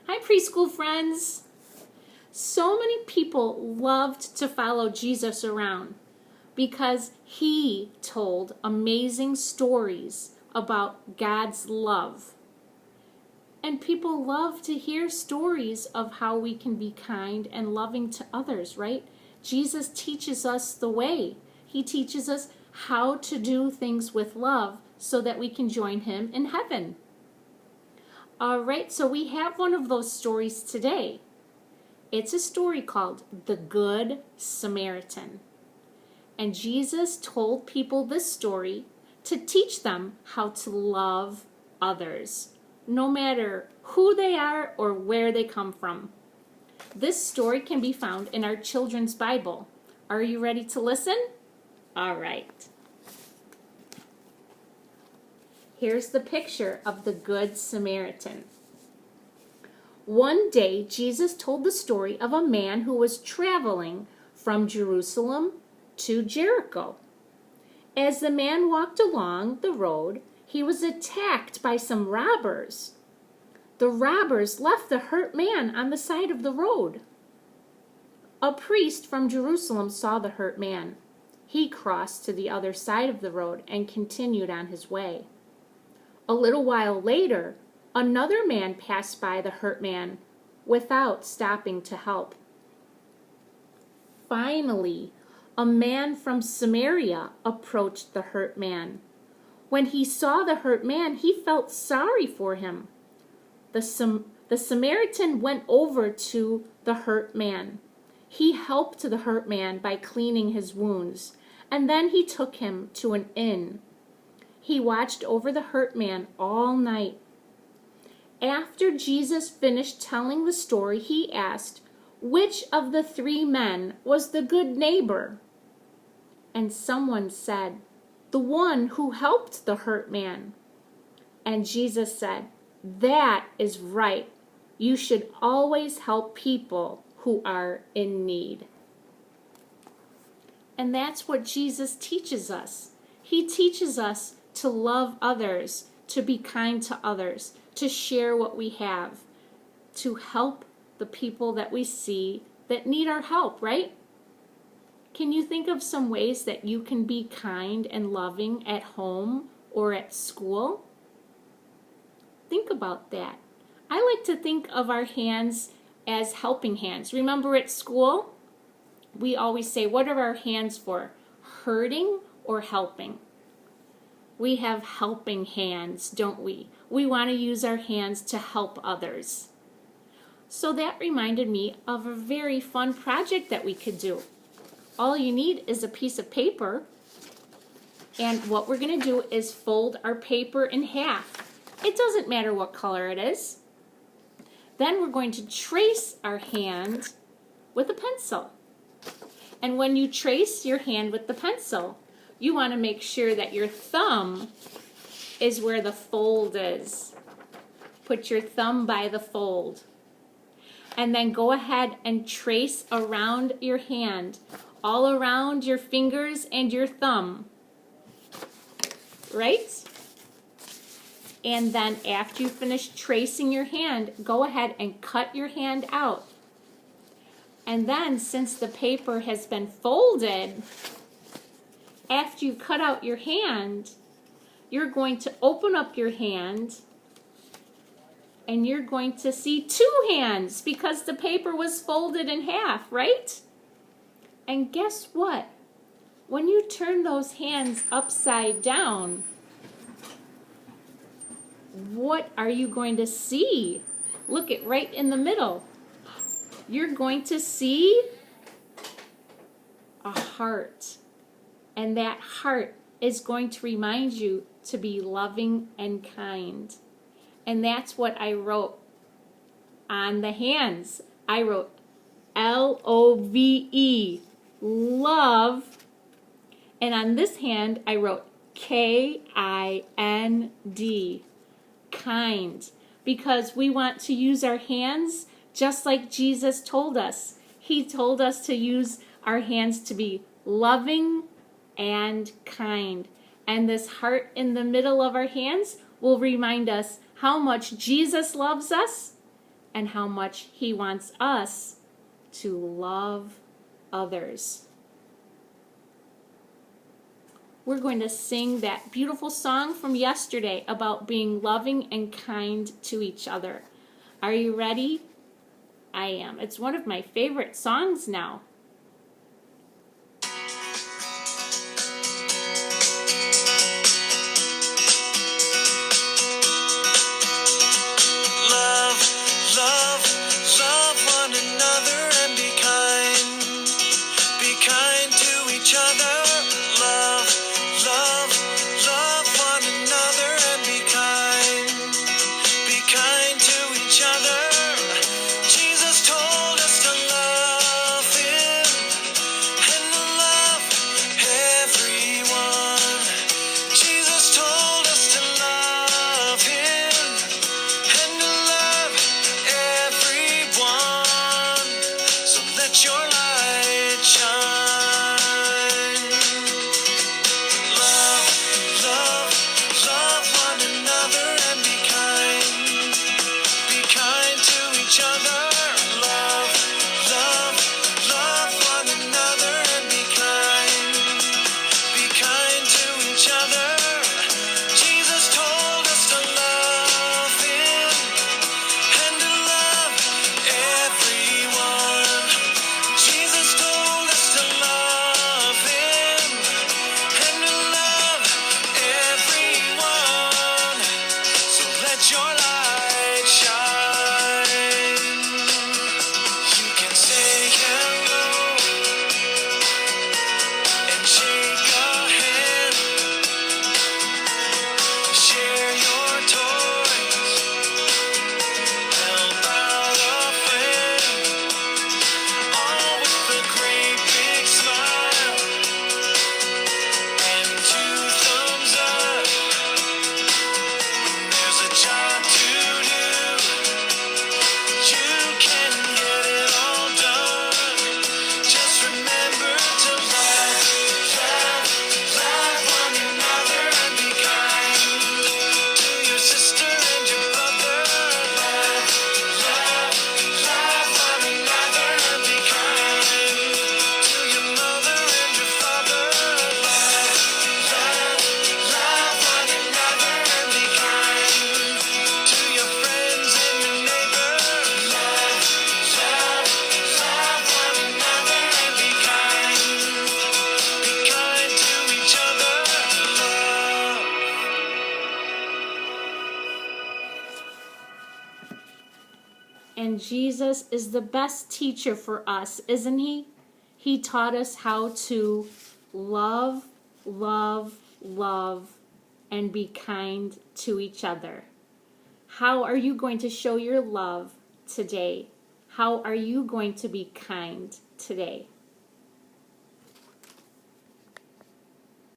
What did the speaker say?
Hi, preschool friends. So many people loved to follow Jesus around because he told amazing stories about God's love. And people love to hear stories of how we can be kind and loving to others, right? Jesus teaches us the way. He teaches us how to do things with love so that we can join him in heaven. All right, so we have one of those stories today. It's a story called The Good Samaritan. And Jesus told people this story to teach them how to love others, no matter who they are or where they come from. This story can be found in our children's Bible. Are you ready to listen? All right. Here's the picture of the Good Samaritan. One day, Jesus told the story of a man who was traveling from Jerusalem to Jericho. As the man walked along the road, he was attacked by some robbers. The robbers left the hurt man on the side of the road. A priest from Jerusalem saw the hurt man. He crossed to the other side of the road and continued on his way. A little while later, another man passed by the hurt man without stopping to help. Finally, a man from Samaria approached the hurt man. When he saw the hurt man, he felt sorry for him. The Samaritan went over to the hurt man. He helped the hurt man by cleaning his wounds, and then he took him to an inn. He watched over the hurt man all night. After Jesus finished telling the story, he asked, "Which of the three men was the good neighbor?" And someone said, "The one who helped the hurt man." And Jesus said, "That is right. You should always help people who are in need." And that's what Jesus teaches us. He teaches us to love others, to be kind to others, to share what we have, to help the people that we see that need our help, right? Can you think of some ways that you can be kind and loving at home or at school? Think about that. I like to think of our hands as helping hands. Remember at school, we always say, what are our hands for? Hurting or helping? We have helping hands, don't we? We want to use our hands to help others. So that reminded me of a very fun project that we could do. All you need is a piece of paper, and what we're going to do is fold our paper in half. It doesn't matter what color it is. Then we're going to trace our hand with a pencil. And when you trace your hand with the pencil, you want to make sure that your thumb is where the fold is. Put your thumb by the fold. And then go ahead and trace around your hand, all around your fingers and your thumb. Right? And then after you finish tracing your hand, go ahead and cut your hand out. And then since the paper has been folded, after you cut out your hand, you're going to open up your hand and you're going to see two hands because the paper was folded in half, right? And guess what? When you turn those hands upside down, what are you going to see? Look at right in the middle. You're going to see a heart. And that heart is going to remind you to be loving and kind. And that's what I wrote on the hands. I wrote L-O-V-E, love. And on this hand, I wrote K-I-N-D, kind. Because we want to use our hands just like Jesus told us. He told us to use our hands to be loving and kind. And this heart in the middle of our hands will remind us how much Jesus loves us and how much He wants us to love others. We're going to sing that beautiful song from yesterday about being loving and kind to each other. Are you ready? I am. It's one of my favorite songs now. And Jesus is the best teacher for us, isn't He? He taught us how to love, love, love, and be kind to each other. How are you going to show your love today? How are you going to be kind today?